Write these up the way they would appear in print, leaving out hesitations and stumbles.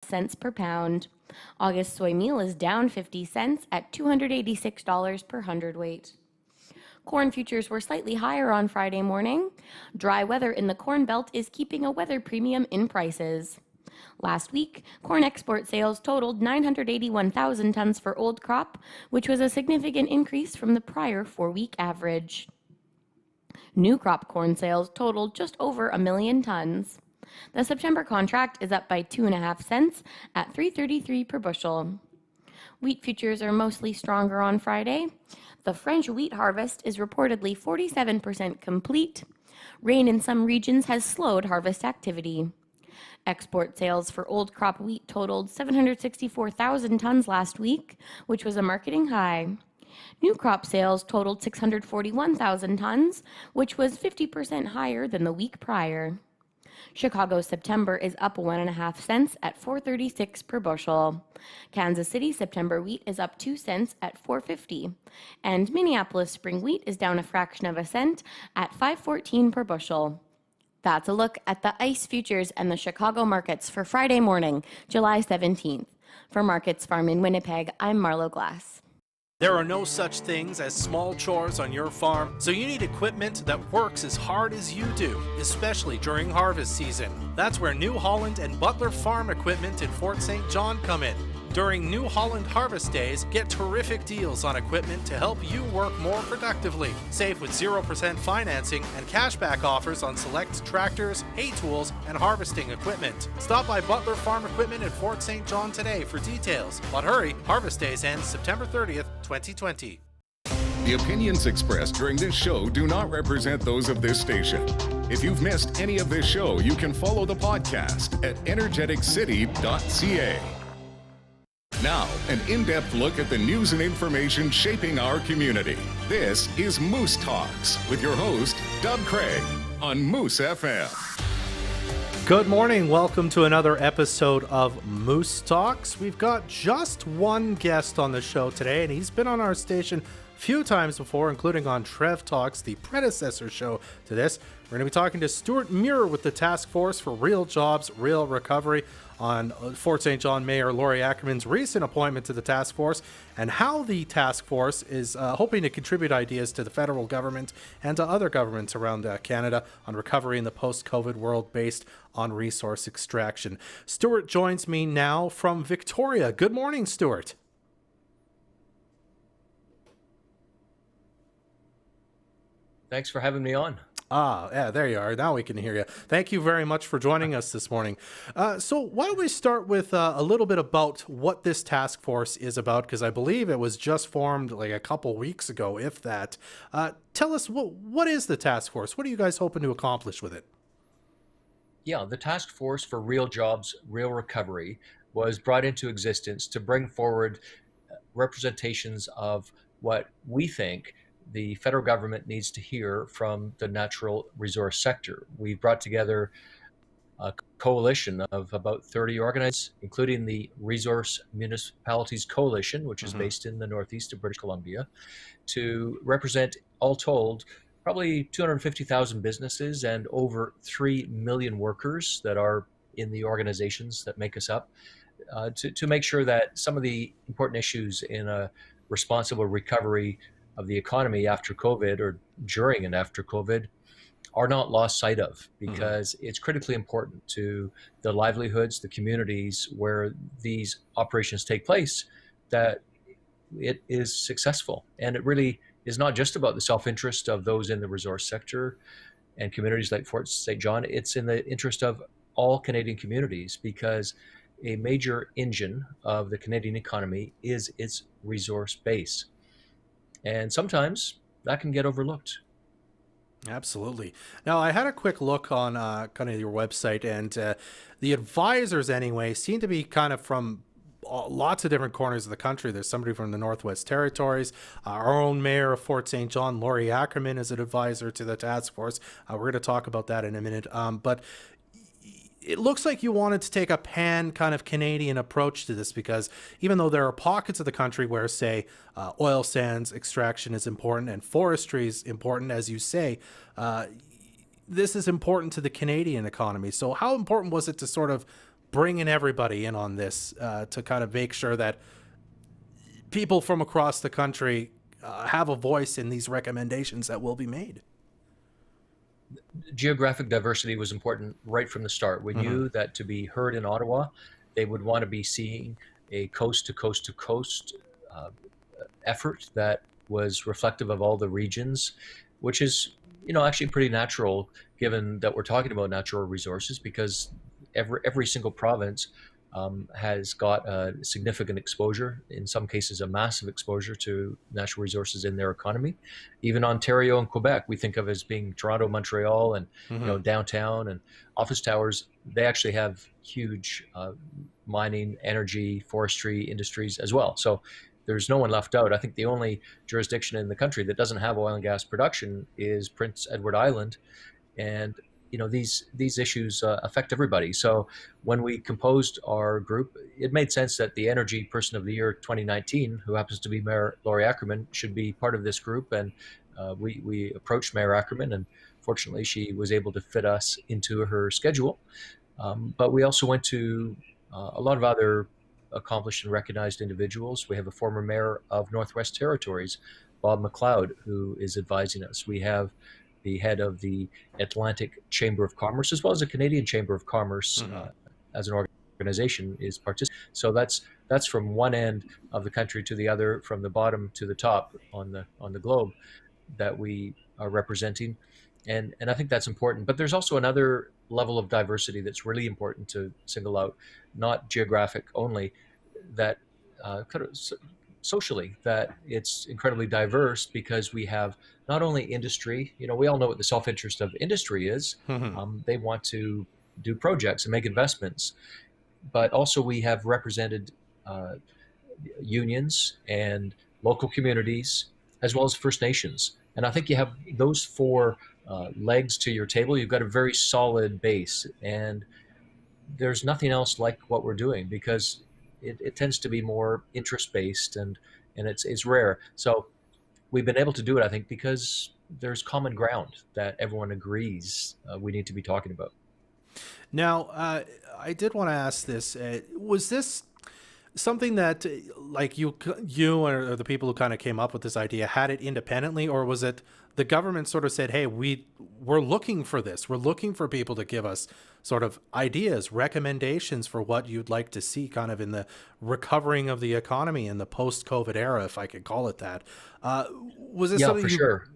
cents per pound. August soy meal is down 50 cents at $286 per hundredweight. Corn futures were slightly higher on Friday morning. Dry weather in the Corn Belt is keeping a weather premium in prices. Last week, corn export sales totaled 981,000 tons for old crop, which was a significant increase from the prior 4-week average. New crop corn sales totaled just over 1 million tons. The September contract is up by 2.5 cents at $3.33 per bushel. Wheat futures are mostly stronger on Friday. The French wheat harvest is reportedly 47% complete. Rain in some regions has slowed harvest activity. Export sales for old crop wheat totaled 764,000 tons last week, which was a marketing high. New crop sales totaled 641,000 tons, which was 50% higher than the week prior. Chicago September is up 1.5 cents at $4.36 per bushel. Kansas City September wheat is up 2 cents at $4.50. And Minneapolis spring wheat is down a fraction of a cent at $5.14 per bushel. That's a look at the ICE futures and the Chicago markets for Friday morning, July 17th. For Markets Farm in Winnipeg, I'm Marlo Glass. There are no such things as small chores on your farm, so you need equipment that works as hard as you do, especially during harvest season. That's where New Holland and Butler Farm Equipment in Fort St. John come in. During New Holland Harvest Days, get terrific deals on equipment to help you work more productively. Save with 0% financing and cashback offers on select tractors, hay tools, and harvesting equipment. Stop by Butler Farm Equipment in Fort St. John today for details. But hurry, Harvest Days end September 30th, 2020. The opinions expressed during this show do not represent those of this station. If you've missed any of this show, you can follow the podcast at energeticcity.ca. Now, an in-depth look at the news and information shaping our community. This is Moose Talks with your host, Doug Craig, on Moose FM. Good morning. Welcome to another episode of Moose Talks. We've got just one guest on the show today, and he's been on our station a few times before, including on Trev Talks, the predecessor show to this. We're going to be talking to Stewart Muir with the Task Force for Real Jobs, Real Recovery on Fort St. John Mayor Lori Ackeman's recent appointment to the task force and how the task force is hoping to contribute ideas to the federal government and to other governments around Canada on recovery in the post-COVID world based on resource extraction. Stewart joins me now from Victoria. Good morning, Stewart. Thanks for having me on. Yeah, there you are. Now we can hear you. Thank you very much for joining us this morning. So why don't we start with a little bit about what this task force is about, because I believe it was just formed like a couple weeks ago, if that. Tell us, what is the task force? What are you guys hoping to accomplish with it? Yeah, the Task Force for Real Jobs, Real Recovery was brought into existence to bring forward representations of what we think the federal government needs to hear from the natural resource sector. We've brought together a coalition of about 30 organizations, including the Resource Municipalities Coalition, which is based in the northeast of British Columbia, to represent, all told, probably 250,000 businesses and over 3 million workers that are in the organizations that make us up, to make sure that some of the important issues in a responsible recovery of the economy after COVID or during and after COVID are not lost sight of, because it's critically important to the livelihoods, the communities where these operations take place, that it is successful. And it really is not just about the self-interest of those in the resource sector and communities like Fort St. John. It's in the interest of all Canadian communities, because a major engine of the Canadian economy is its resource base. And sometimes that can get overlooked. Absolutely. Now, I had a quick look on kind of your website, and the advisors, anyway, seem to be kind of from lots of different corners of the country. There's somebody from the Northwest Territories. Our own mayor of Fort St. John, Lori Ackeman, is an advisor to the task force. We're going to talk about that in a minute. But it looks like you wanted to take a pan kind of Canadian approach to this, because even though there are pockets of the country where, say, oil sands extraction is important and forestry is important, as you say, this is important to the Canadian economy. So how important was it to sort of bringing everybody in on this to kind of make sure that people from across the country have a voice in these recommendations that will be made. Geographic diversity was important right from the start. We knew that to be heard in Ottawa, they would want to be seeing a coast to coast to coast effort that was reflective of all the regions, which is, actually pretty natural given that we're talking about natural resources, because every single province has got a significant exposure, in some cases a massive exposure to natural resources in their economy. Even Ontario and Quebec, we think of as being Toronto, Montreal, and downtown and office towers. They actually have huge mining, energy, forestry industries as well. So there's no one left out. I think the only jurisdiction in the country that doesn't have oil and gas production is Prince Edward Island, and these issues affect everybody. So when we composed our group, it made sense that the Energy Person of the Year 2019, who happens to be Mayor Lori Ackeman, should be part of this group. And we approached Mayor Ackeman, and fortunately she was able to fit us into her schedule. But we also went to a lot of other accomplished and recognized individuals. We have a former mayor of Northwest Territories, Bob McLeod, who is advising us. We have the head of the Atlantic Chamber of Commerce, as well as the Canadian Chamber of Commerce as an organization, is participating. So that's from one end of the country to the other, from the bottom to the top on the globe, that we are representing. And I think that's important. But there's also another level of diversity that's really important to single out, not geographic only, that kind of socially, that it's incredibly diverse, because we have not only industry. We all know what the self-interest of industry is. They want to do projects and make investments, but also we have represented unions and local communities, as well as First Nations. And I think you have those four legs to your table. You've got a very solid base, and there's nothing else like what we're doing, because it tends to be more interest-based, and it's rare. So we've been able to do it, I think, because there's common ground that everyone agrees we need to be talking about. Now, I did want to ask this. Was this something that, like, you or the people who kind of came up with this idea had it independently, or was it the government sort of said, hey, we're looking for this. We're looking for people to give us sort of ideas, recommendations for what you'd like to see kind of in the recovering of the economy in the post-COVID era, if I could call it that. Was it something for sure.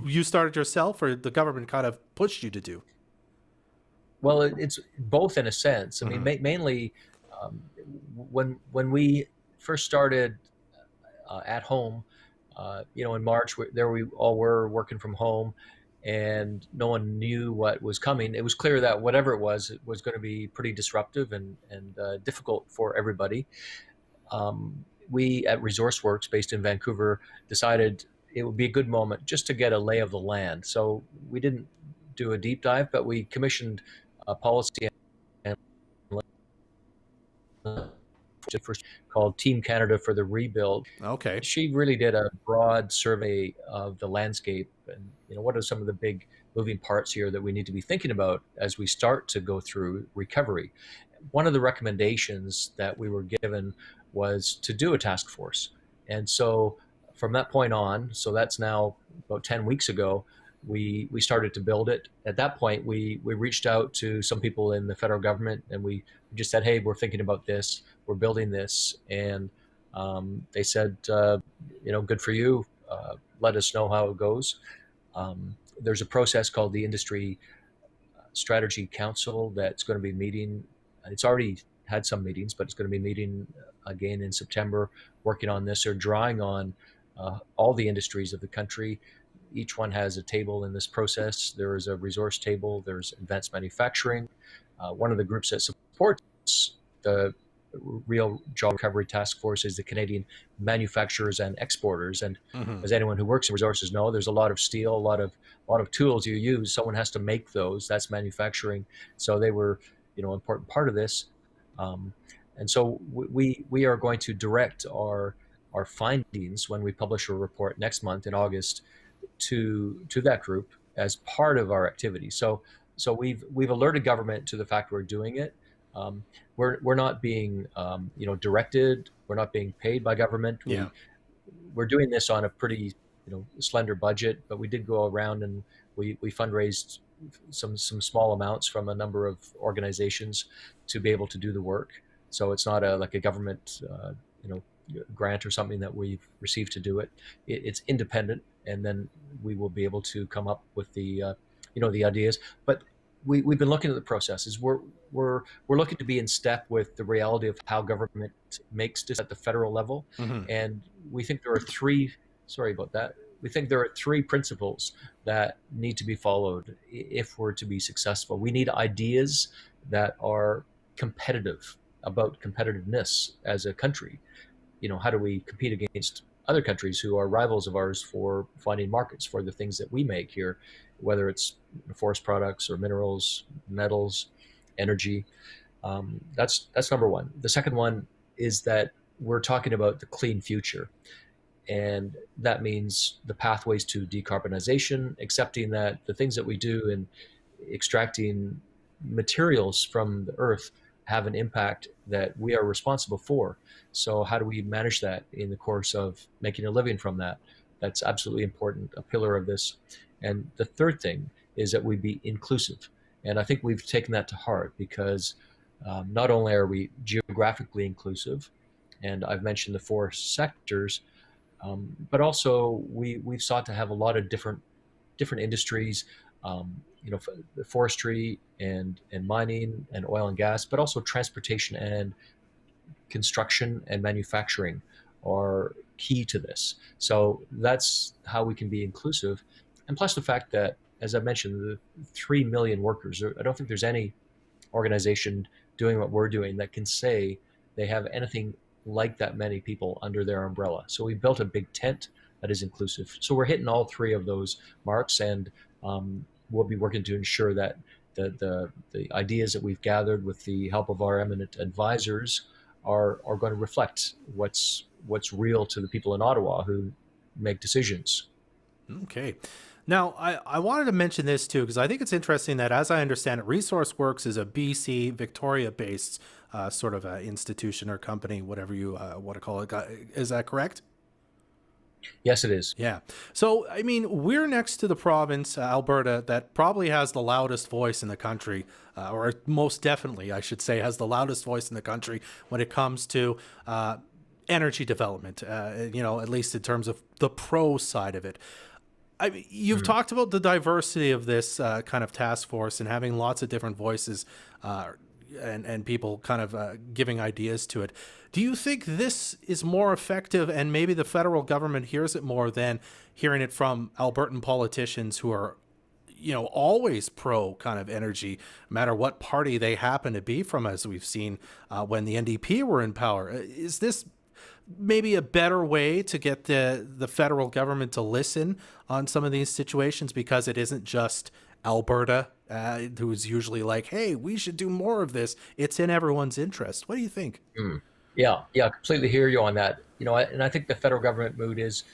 You started yourself, or the government kind of pushed you to do? Well, it's both in a sense. I mean, mainly when we first started at home, in March, there we all were working from home, and no one knew what was coming. It was clear that whatever it was going to be pretty disruptive and difficult for everybody. We at ResourceWorks, based in Vancouver, decided it would be a good moment just to get a lay of the land. So we didn't do a deep dive, but we commissioned a policy first called Team Canada for the Rebuild. Okay. She really did a broad survey of the landscape, and what are some of the big moving parts here that we need to be thinking about as we start to go through recovery. One of the recommendations that we were given was to do a task force. And so from that point on, so that's now about 10 weeks ago, we started to build it. At that point, we reached out to some people in the federal government, and we just said, hey, we're thinking about this, we're building this. And they said, good for you. Let us know how it goes. There's a process called the Industry Strategy Council that's going to be meeting. It's already had some meetings, but it's going to be meeting again in September, working on this. They're drawing on all the industries of the country. Each one has a table in this process. There is a resource table. There's advanced manufacturing. One of the groups that supports the Real Job Recovery Task Force is the Canadian Manufacturers and Exporters. And as anyone who works in resources know, there's a lot of steel, a lot of tools you use. Someone has to make those. That's manufacturing. So they were, an important part of this. And so we are going to direct our findings when we publish a report next month in August to that group as part of our activity. So we've alerted government to the fact we're doing it. We're not being directed. We're not being paid by government. Yeah. We're doing this on a pretty slender budget, but we did go around and we fundraised some small amounts from a number of organizations to be able to do the work. So it's not like a government you know grant or something that we've received to do it. It's independent, and then we will be able to come up with the ideas. But we've been looking at the processes. We're looking to be in step with the reality of how government makes decisions at the federal level, Hmm. and we think there are three. Sorry about that. We think there are three principles that need to be followed if we're to be successful. We need ideas that are competitive, about competitiveness as a country. How do we compete against other countries who are rivals of ours for finding markets for the things that we make here, whether it's forest products or minerals, metals, energy. That's number one. The second one is that we're talking about the clean future. And that means the pathways to decarbonization, accepting that the things that we do in extracting materials from the earth have an impact that we are responsible for. So, how do we manage that in the course of making a living from that? That's absolutely important, a pillar of this. And the third thing is that we be inclusive. And I think we've taken that to heart because not only are we geographically inclusive, and I've mentioned the four sectors, but also we've sought to have a lot of different industries, forestry and mining and oil and gas, but also transportation and construction and manufacturing are key to this. So that's how we can be inclusive. And plus the fact that, as I mentioned, the 3 million workers, I don't think there's any organization doing what we're doing that can say they have anything like that many people under their umbrella. So we built a big tent that is inclusive. So we're hitting all three of those marks, and we'll be working to ensure that the ideas that we've gathered with the help of our eminent advisors are going to reflect what's real to the people in Ottawa who make decisions. Okay. Now, I wanted to mention this too, because I think it's interesting that, as I understand it, Resource Works is a BC, Victoria based sort of institution or company, whatever you want to call it. Is that correct? Yes, it is. Yeah. So, I mean, we're next to the province, Alberta, that probably has the loudest voice in the country, or most definitely, I should say, has the loudest voice in the country when it comes to energy development, at least in terms of the pro side of it. I mean, you've talked about the diversity of this kind of task force and having lots of different voices and people kind of giving ideas to it. Do you think this is more effective, and maybe the federal government hears it more than hearing it from Albertan politicians who are, always pro kind of energy, no matter what party they happen to be from, as we've seen when the NDP were in power? Is this maybe a better way to get the federal government to listen on some of these situations, because it isn't just Alberta who's usually like, hey, we should do more of this. It's in everyone's interest. What do you think? Yeah, completely hear you on that. And I think the federal government mood is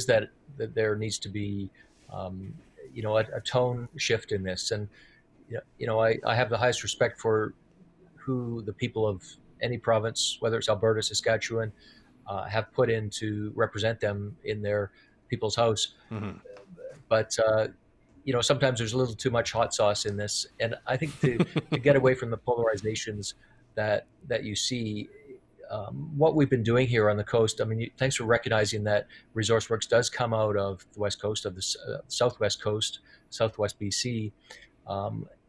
that there needs to be, a tone shift in this. And I have the highest respect for who the people of any province, whether it's Alberta, Saskatchewan, have put in to represent them in their people's house. Mm-hmm. But sometimes there's a little too much hot sauce in this, and I think to get away from the polarizations that you see, what we've been doing here on the coast. I mean, thanks for recognizing that Resource Works does come out of the west coast of the southwest coast, southwest BC.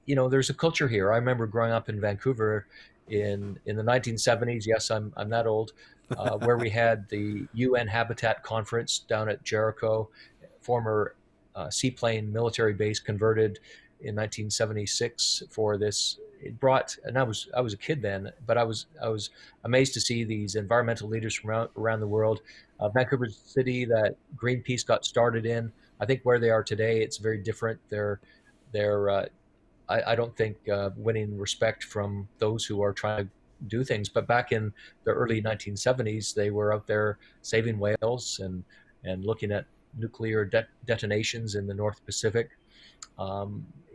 There's a culture here. I remember growing up in Vancouver in the 1970s. Yes, I'm that old. Where we had the UN Habitat Conference down at Jericho, former seaplane military base converted in 1976 for this. It brought, and I was a kid then, but I was amazed to see these environmental leaders from around the world. Vancouver City, that Greenpeace got started in. I think where they are today, it's very different. They're I don't think winning respect from those who are trying to do things. But back in the early 1970s, they were out there saving whales and looking at nuclear detonations in the North Pacific.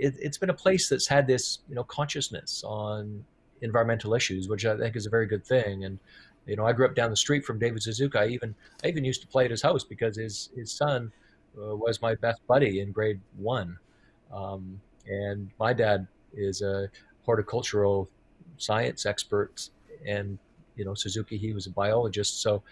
It's been a place that's had this, consciousness on environmental issues, which I think is a very good thing. And I grew up down the street from David Suzuki. I even used to play at his house because his son was my best buddy in grade 1. And my dad is a horticultural science expert, and Suzuki, he was a biologist. So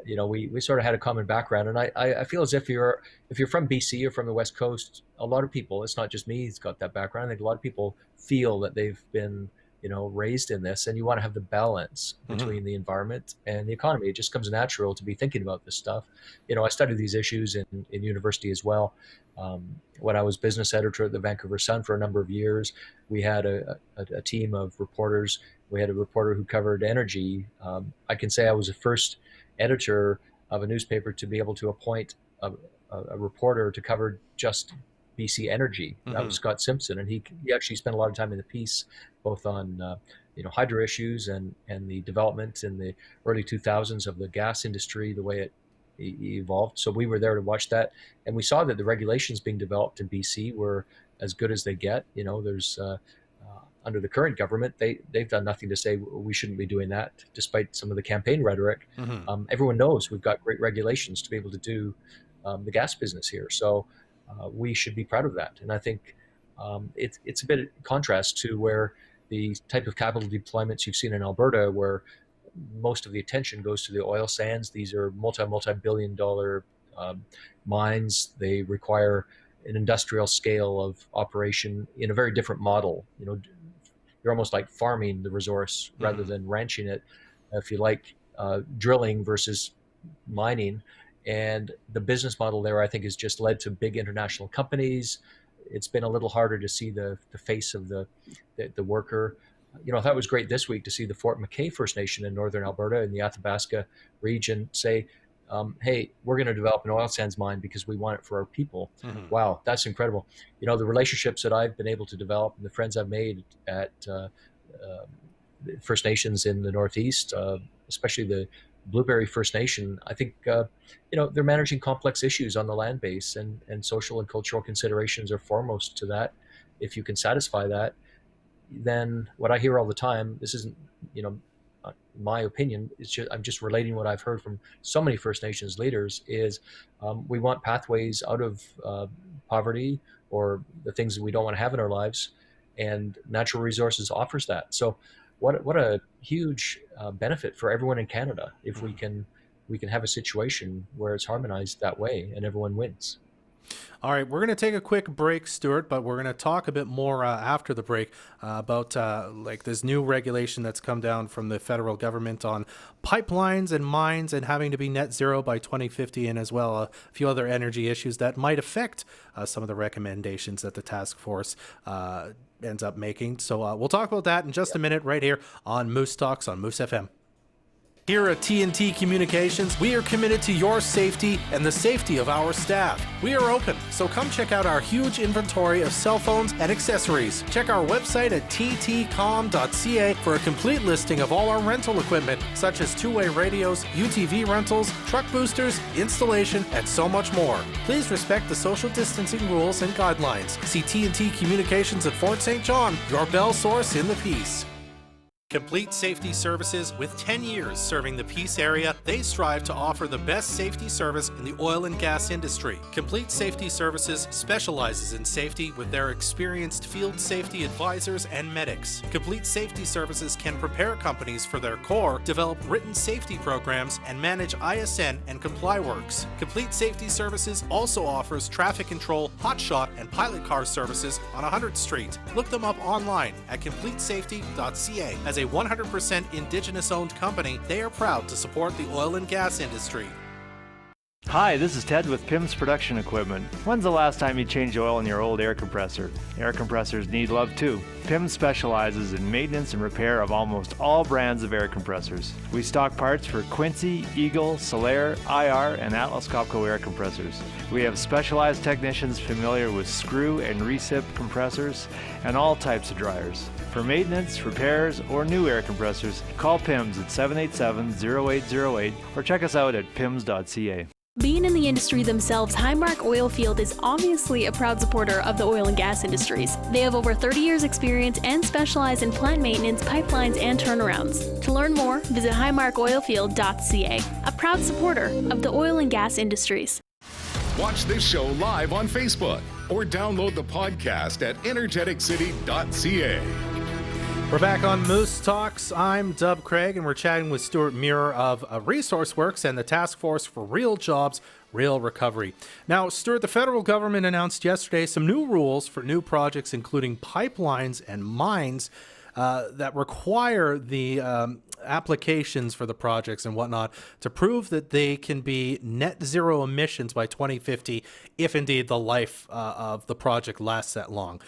we sort of had a common background. And I feel as if you're from BC or from the West Coast, a lot of people, it's not just me who's got that background. I think a lot of people feel that they've been raised in this, and you want to have the balance between the environment and the economy. It just comes natural to be thinking about this stuff. I studied these issues in university as well. When I was business editor at the Vancouver Sun for a number of years, we had a team of reporters. We had a reporter who covered energy. I can say I was the first editor of a newspaper to be able to appoint a reporter to cover just BC energy. That was Scott Simpson, and he actually spent a lot of time in the piece, both on hydro issues and the development in the early 2000s of the gas industry, the way it evolved. So we were there to watch that, and we saw that the regulations being developed in BC were as good as they get. There's under the current government, they've done nothing to say we shouldn't be doing that, despite some of the campaign rhetoric. Everyone knows we've got great regulations to be able to do the gas business here. So we should be proud of that. And I think it's a bit of contrast to where the type of capital deployments you've seen in Alberta, where most of the attention goes to the oil sands. These are multi-billion dollar mines. They require an industrial scale of operation in a very different model. You're almost like farming the resource rather than ranching it, if you like, drilling versus mining. And the business model there, I think, has just led to big international companies. It's been a little harder to see the face of the worker. I thought it was great this week to see the Fort McKay First Nation in northern Alberta in the Athabasca region say, hey, we're going to develop an oil sands mine because we want it for our people. Wow, that's incredible. The relationships that I've been able to develop and the friends I've made at First Nations in the Northeast, especially the Blueberry First Nation, I think, they're managing complex issues on the land base, and social and cultural considerations are foremost to that. If you can satisfy that, then what I hear all the time, this isn't, my opinion, I'm just relating what I've heard from so many First Nations leaders, is we want pathways out of poverty or the things that we don't want to have in our lives, and natural resources offers that. So what a huge benefit for everyone in Canada if we can have a situation where it's harmonized that way and everyone wins. All right, we're going to take a quick break, Stuart, but we're going to talk a bit more after the break about like this new regulation that's come down from the federal government on pipelines and mines and having to be net zero by 2050, and as well a few other energy issues that might affect some of the recommendations that the task force ends up making. So we'll talk about that in just a minute right here on Moose Talks on Moose FM. Here at TNT Communications, we are committed to your safety and the safety of our staff. We are open, so come check out our huge inventory of cell phones and accessories. Check our website at ttcom.ca for a complete listing of all our rental equipment, such as two-way radios, UTV rentals, truck boosters, installation, and so much more. Please respect the social distancing rules and guidelines. See TNT Communications at Fort St. John, your Bell source in the Peace. Complete Safety Services, with 10 years serving the Peace area, they strive to offer the best safety service in the oil and gas industry. Complete Safety Services specializes in safety with their experienced field safety advisors and medics. Complete Safety Services can prepare companies for their core, develop written safety programs, and manage ISN and ComplyWorks. Complete Safety Services also offers traffic control, hotshot, and pilot car services on 100th Street. Look them up online at completesafety.ca. As a 100% Indigenous-owned company, they are proud to support the oil and gas industry. Hi, this is Ted with PIMS Production Equipment. When's the last time you changed oil in your old air compressor? Air compressors need love too. PIMS specializes in maintenance and repair of almost all brands of air compressors. We stock parts for Quincy, Eagle, Solaire, IR, and Atlas Copco air compressors. We have specialized technicians familiar with screw and recip compressors and all types of dryers. For maintenance, repairs, or new air compressors, call PIMS at 787-0808 or check us out at pims.ca. Being in the industry themselves, Highmark Oilfield is obviously a proud supporter of the oil and gas industries. They have over 30 years experience and specialize in plant maintenance, pipelines, and turnarounds. To learn more, visit highmarkoilfield.ca, a proud supporter of the oil and gas industries. Watch this show live on Facebook or download the podcast at energeticcity.ca. We're back on Moose Talks. I'm Dub Craig, and we're chatting with Stewart Muir of Resource Works and the Task Force for Real Jobs, Real Recovery. Now, Stuart, the federal government announced yesterday some new rules for new projects, including pipelines and mines, that require the applications for the projects and whatnot to prove that they can be net zero emissions by 2050, if indeed the life of the project lasts that long.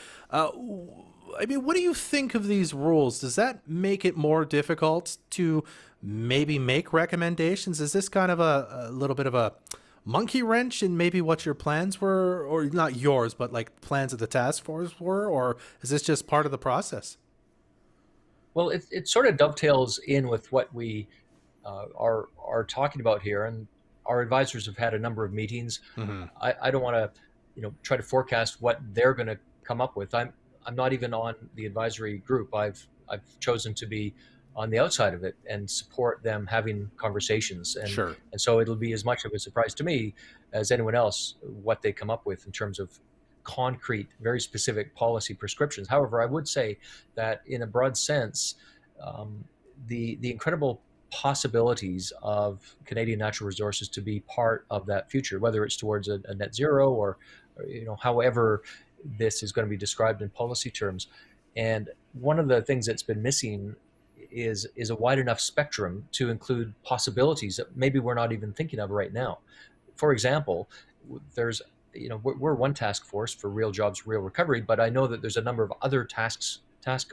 I mean, what do you think of these rules? Does that make it more difficult to maybe make recommendations? Is this kind of a little bit of a monkey wrench in maybe what your plans were, or not yours, but like plans of the task force were, or is this just part of the process? Well, it sort of dovetails in with what we are talking about here, and our advisors have had a number of meetings. I don't want to, try to forecast what they're going to come up with. I'm not even on the advisory group. I've chosen to be on the outside of it and support them having conversations. And, Sure. and so it'll be as much of a surprise to me as anyone else what they come up with in terms of concrete, very specific policy prescriptions. However, I would say that in a broad sense, the incredible possibilities of Canadian natural resources to be part of that future, whether it's towards a net zero or however this is going to be described in policy terms. And one of the things that's been missing is a wide enough spectrum to include possibilities that maybe we're not even thinking of right now. For example, there's, we're one task force for real jobs, real recovery, but I know that there's a number of other task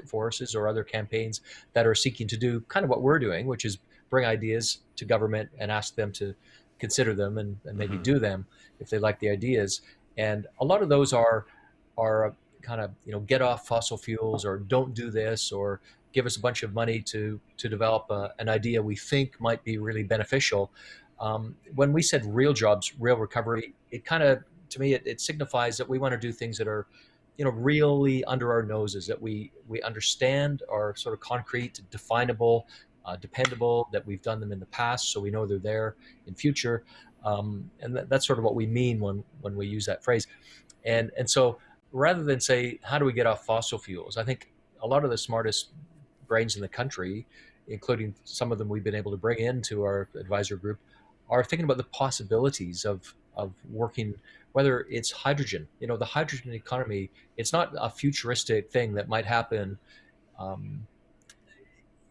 forces or other campaigns that are seeking to do kind of what we're doing, which is bring ideas to government and ask them to consider them and maybe do them if they like the ideas. And a lot of those are kind of, get off fossil fuels, or don't do this, or give us a bunch of money to develop an idea we think might be really beneficial. When we said real jobs, real recovery, it kind of, to me, it signifies that we want to do things that are, really under our noses, that we understand, are sort of concrete, definable, dependable, that we've done them in the past, so we know they're there in future. And that's sort of what we mean when we use that phrase. And so rather than say, how do we get off fossil fuels? I think a lot of the smartest brains in the country, including some of them we've been able to bring into our advisor group, are thinking about the possibilities of working, whether it's hydrogen. The hydrogen economy, it's not a futuristic thing that might happen.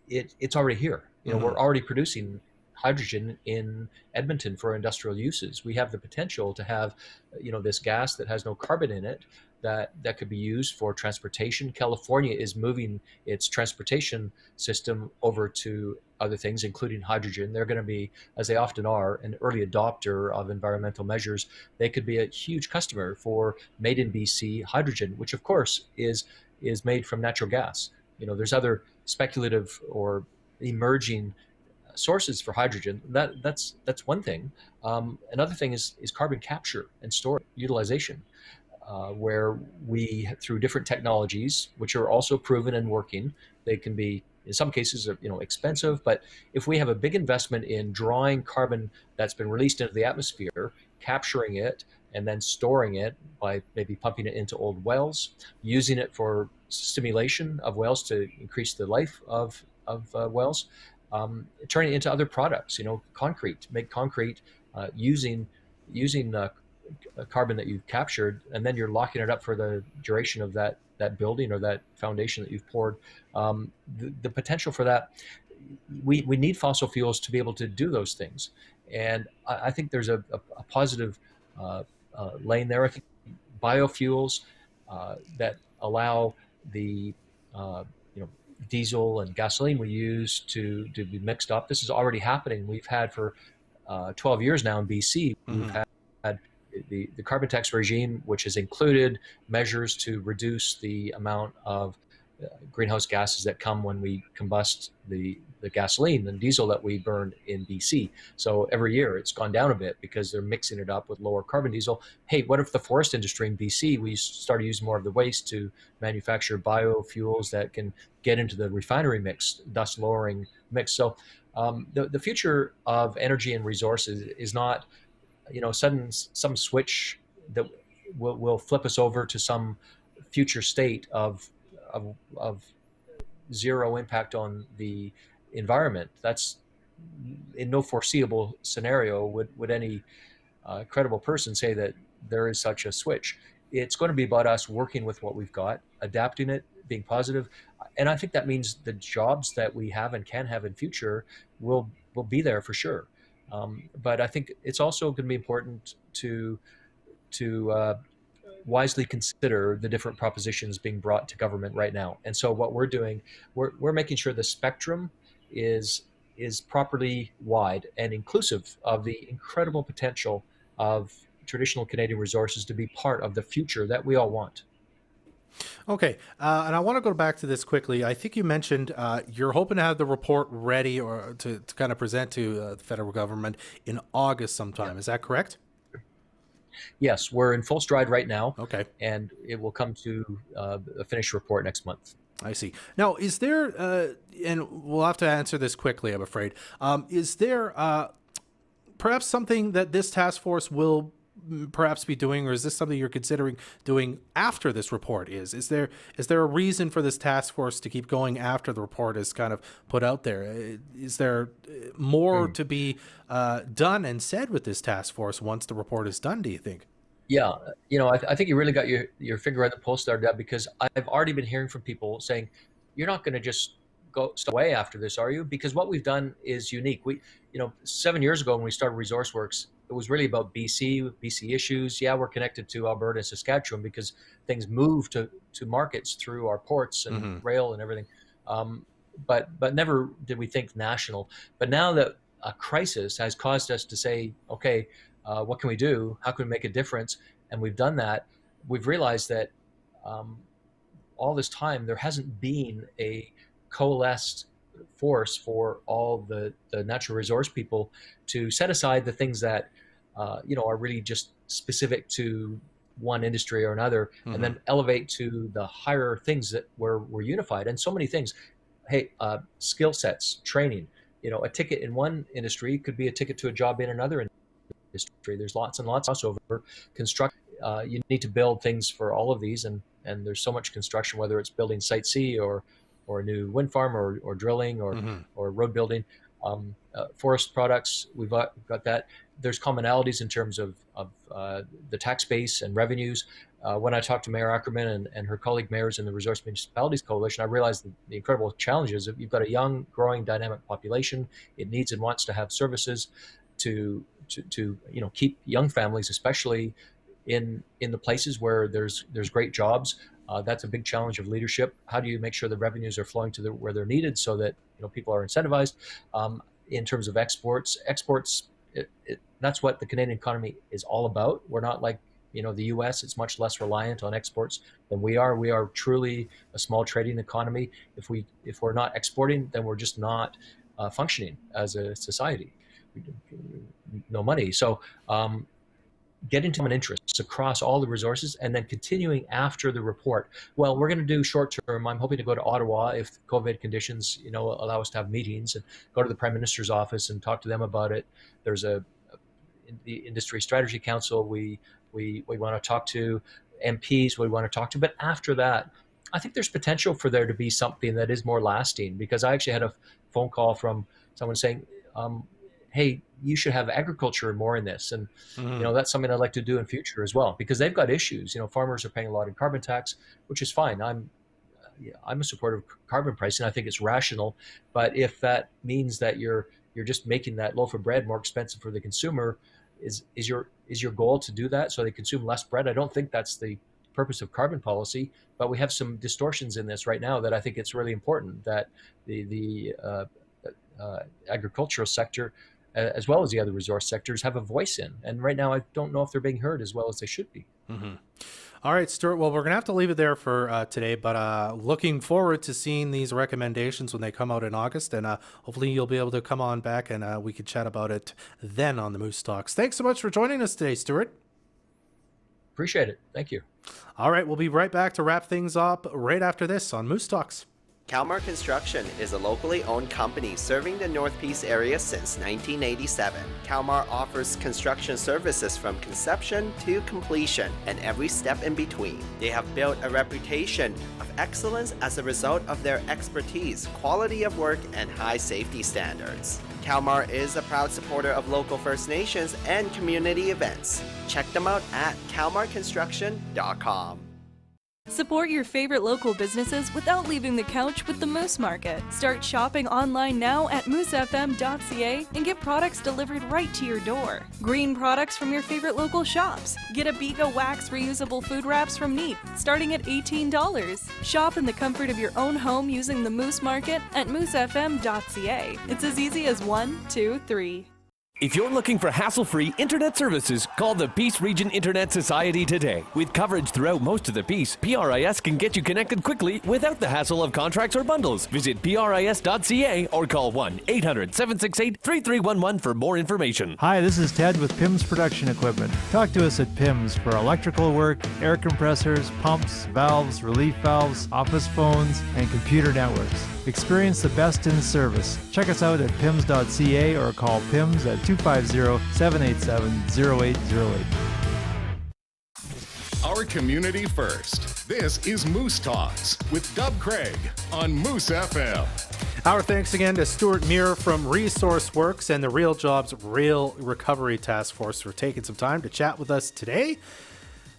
It's already here. We're already producing hydrogen in Edmonton for industrial uses. We have the potential to have, this gas that has no carbon in it that could be used for transportation. California is moving its transportation system over to other things, including hydrogen. They're going to be, as they often are, an early adopter of environmental measures. They could be a huge customer for made in BC hydrogen, which of course is made from natural gas. There's other speculative or emerging sources for hydrogen. That's one thing. Another thing is carbon capture and storage, utilization, where we, through different technologies, which are also proven and working, they can be, in some cases, expensive. But if we have a big investment in drawing carbon that's been released into the atmosphere, capturing it, and then storing it by maybe pumping it into old wells, using it for stimulation of wells to increase the life of wells, turning it into other products, concrete, make concrete using carbon that you've captured, and then you're locking it up for the duration of that building or that foundation that you've poured. The potential for that, we need fossil fuels to be able to do those things. And I think there's a positive lane there. I think biofuels that allow the diesel and gasoline we use to be mixed up. This is already happening. We've had for 12 years now in BC. We've had the carbon tax regime, which has included measures to reduce the amount of greenhouse gases that come when we combust the gasoline and diesel that we burn in BC. So every year it's gone down a bit because they're mixing it up with lower carbon diesel. Hey, what if the forest industry in BC, we started using more of the waste to manufacture biofuels that can get into the refinery mix, thus lowering mix. So the future of energy and resources is not, some switch that will flip us over to some future state of zero impact on the environment. That's in no foreseeable scenario would any credible person say that there is such a switch. It's going to be about us working with what we've got, adapting it, being positive, and I think that means the jobs that we have and can have in future will be there for sure. But I think it's also going to be important to wisely consider the different propositions being brought to government right now. And so what we're doing, we're making sure the spectrum is properly wide and inclusive of the incredible potential of traditional Canadian resources to be part of the future that we all want. Okay, and I want to go back to this quickly. I think you mentioned you're hoping to have the report ready or to kind of present to the federal government in August sometime. Yeah. Is that correct? Yes, we're in full stride right now. Okay. And it will come to a finished report next month. I see. Now, is there, and we'll have to answer this quickly, I'm afraid, is there perhaps something that this task force will perhaps be doing, or is this something you're considering doing after this report is there a reason for this task force to keep going after the report is kind of put out there? Is there more to be done and said with this task force once the report is done, do you think? Yeah, I think you really got your finger on the pulse there, Deb, because I've already been hearing from people saying, you're not going to just go away after this, are you? Because what we've done is unique. 7 years ago when we started Resource Works, it was really about BC issues. Yeah, we're connected to Alberta and Saskatchewan because things move to markets through our ports and rail and everything. But never did we think national. But now that a crisis has caused us to say, okay, what can we do? How can we make a difference? And we've done that. We've realized that all this time there hasn't been a coalesced force for all the natural resource people to set aside the things that are really just specific to one industry or another, and then elevate to the higher things that we're unified. And so many things. Hey, skill sets, training. A ticket in one industry could be a ticket to a job in another industry. There's lots and lots of crossover. Construct. You need to build things for all of these, and there's so much construction, whether it's building Site C or a new wind farm or drilling or road building. Forest products, we've got that. There's commonalities in terms of the tax base and revenues. When I talked to Mayor Ackerman and her colleague mayors in the Resource Municipalities Coalition, I realized the incredible challenges. You've got a young, growing, dynamic population. It needs and wants to have services to keep young families, especially in the places where there's great jobs. That's a big challenge of leadership. How do you make sure the revenues are flowing to where they're needed so that people are incentivized? In terms of exports, that's what the Canadian economy is all about. We're not like the U.S. It's much less reliant on exports than we are. We are truly a small trading economy. If we're not exporting, then we're just not functioning as a society. No money. So getting to common interests across all the resources and then continuing after the report. Well, we're going to do short term. I'm hoping to go to Ottawa if COVID conditions, allow us to have meetings, and go to the Prime Minister's office and talk to them about it. There's the Industry Strategy Council we want to talk to, MPs we want to talk to. But after that, I think there's potential for there to be something that is more lasting, because I actually had a phone call from someone saying, hey, you should have agriculture more in this. And, that's something I'd like to do in future as well, because they've got issues. Farmers are paying a lot in carbon tax, which is fine. I'm a supporter of carbon pricing. I think it's rational. But if that means that you're just making that loaf of bread more expensive for the consumer, is your goal to do that so they consume less bread? I don't think that's the purpose of carbon policy, but we have some distortions in this right now that I think it's really important that the agricultural sector, as well as the other resource sectors, have a voice in. And right now, I don't know if they're being heard as well as they should be. Mm-hmm. All right, Stuart. Well, we're going to have to leave it there for today, but looking forward to seeing these recommendations when they come out in August, and hopefully you'll be able to come on back and we can chat about it then on the Moose Talks. Thanks so much for joining us today, Stuart. Appreciate it. Thank you. All right, we'll be right back to wrap things up right after this on Moose Talks. Kalmar Construction is a locally owned company serving the North Peace area since 1987. Kalmar offers construction services from conception to completion and every step in between. They have built a reputation of excellence as a result of their expertise, quality of work, and high safety standards. Kalmar is a proud supporter of local First Nations and community events. Check them out at kalmarconstruction.com. Support your favorite local businesses without leaving the couch with the Moose Market. Start shopping online now at moosefm.ca and get products delivered right to your door. Green products from your favorite local shops. Get a Biga Wax reusable food wraps from Neat, starting at $18. Shop in the comfort of your own home using the Moose Market at moosefm.ca. It's as easy as 1, 2, 3. If you're looking for hassle-free internet services, call the Peace Region Internet Society today. With coverage throughout most of the Peace, PRIS can get you connected quickly without the hassle of contracts or bundles. Visit PRIS.ca or call 1-800-768-3311 for more information. Hi, this is Ted with PIMS Production Equipment. Talk to us at PIMS for electrical work, air compressors, pumps, valves, relief valves, office phones, and computer networks. Experience the best in service. Check us out at pims.ca or call PIMS at 250-787-0808. Our community first. This is Moose Talks with Dub Craig on Moose FM. Our thanks again to Stewart Muir from Resource Works and the Real Jobs Real Recovery Task Force for taking some time to chat with us today.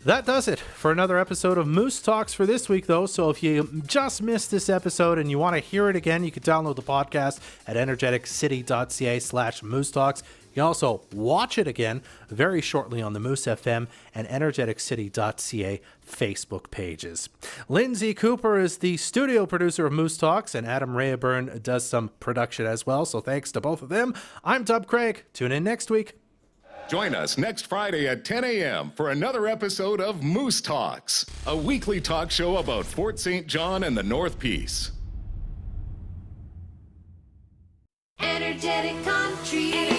That does it for another episode of Moose Talks for this week, though. So if you just missed this episode and you want to hear it again, you can download the podcast at energeticcity.ca/Moose Talks. You can also watch it again very shortly on the Moose FM and energeticcity.ca Facebook pages. Lindsay Cooper is the studio producer of Moose Talks, and Adam Rayburn does some production as well. So thanks to both of them. I'm Dub Craig. Tune in next week. Join us next Friday at 10 a.m. for another episode of Moose Talks, a weekly talk show about Fort St. John and the North Peace. Energetic country.